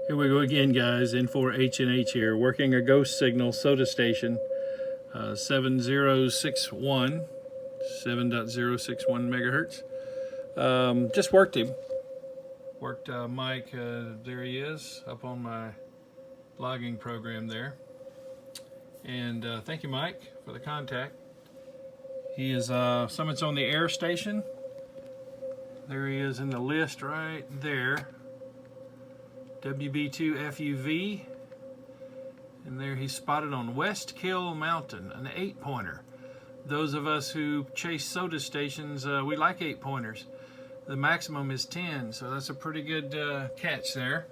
Here we go again, guys. N4H&H here, working a ghost signal SOTA station, 7061, 7.061 megahertz. Just worked him. Worked Mike, there he is, up on my logging program there. And thank you, Mike, for the contact. He is, Summit's on the air station. There he is in the list right there. WB2FUV, and there he's spotted on West Kill Mountain, an 8-pointer. Those of us who chase SOTA stations, we like 8-pointers. The maximum is 10, so that's a pretty good catch there.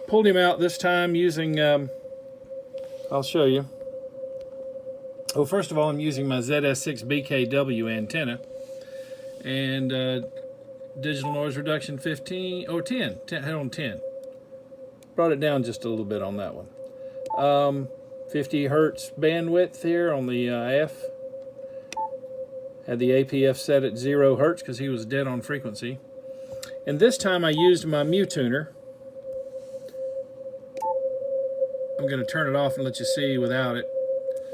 Pulled him out this time using, I'll show you. Well, first of all, I'm using my ZS6BKW antenna, and digital noise reduction 10 on 10. Brought it down just a little bit on that one. 50 hertz bandwidth here on the F. Had the APF set at 0 hertz because he was dead on frequency. And this time I used my mu tuner. I'm going to turn it off and let you see without it.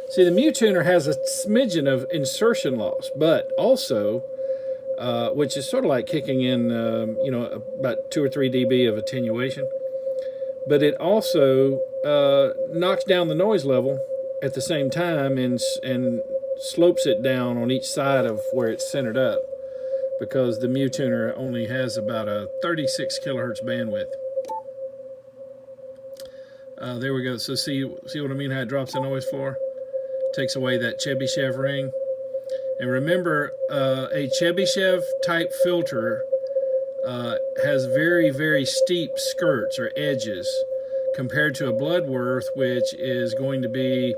See, the mu tuner has a smidgen of insertion loss, but also which is sort of like kicking in, you know, about 2 or 3 dB of attenuation. But it also knocks down the noise level at the same time and slopes it down on each side of where it's centered up, because the mu tuner only has about a 36 kilohertz bandwidth. There we go. So see what I mean, how it drops the noise floor? Takes away that Chebyshev ring. And remember, a Chebyshev type filter has very, very steep skirts or edges compared to a Bloodworth, which is going to be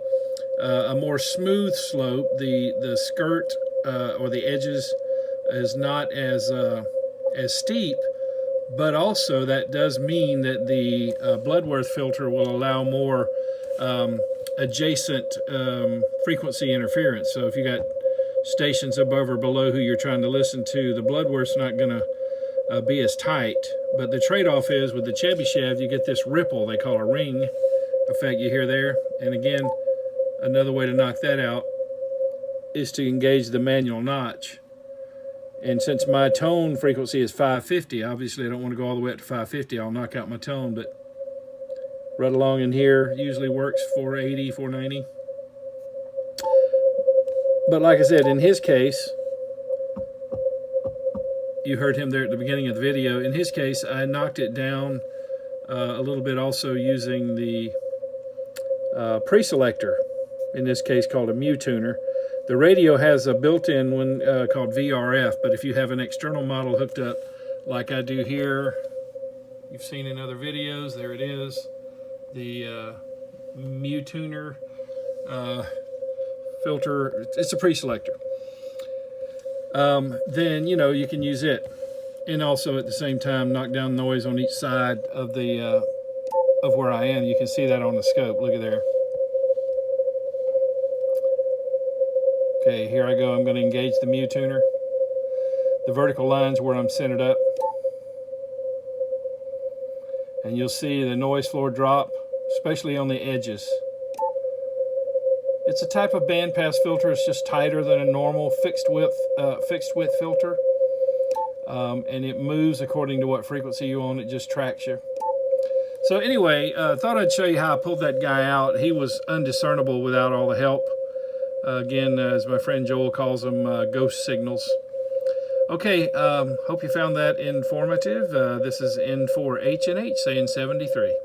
a more smooth slope. The skirt or the edges is not as steep, but also that does mean that the Bloodworth filter will allow more adjacent frequency interference. So if you got stations above or below who you're trying to listen to, the Bloodworth's not going to be as tight. But the trade-off is with the Chebyshev, you get this ripple they call a ring effect you hear there. And again, another way to knock that out is to engage the manual notch. And since my tone frequency is 550, obviously I don't want to go all the way up to 550. I'll knock out my tone, but right along in here usually works 480, 490. But like I said, in his case, you heard him there at the beginning of the video. In his case, I knocked it down a little bit also using the preselector, in this case called a mu tuner. The radio has a built-in one called VRF, but if you have an external model hooked up like I do here, you've seen in other videos, there it is, the mu tuner filter, it's a preselector. Then, you know, you can use it, and also at the same time knock down noise on each side of the of where I am. You can see that on the scope. Look at there. Okay, here I go. I'm going to engage the mu tuner. The vertical line's where I'm centered up, and you'll see the noise floor drop, especially on the edges. It's a type of bandpass filter. It's just tighter than a normal fixed width filter, and it moves according to what frequency you own. It just tracks you. So anyway, thought I'd show you how I pulled that guy out. He was undiscernible without all the help. Again, as my friend Joel calls them, ghost signals. Okay, hope you found that informative. This is N4H&H saying 73.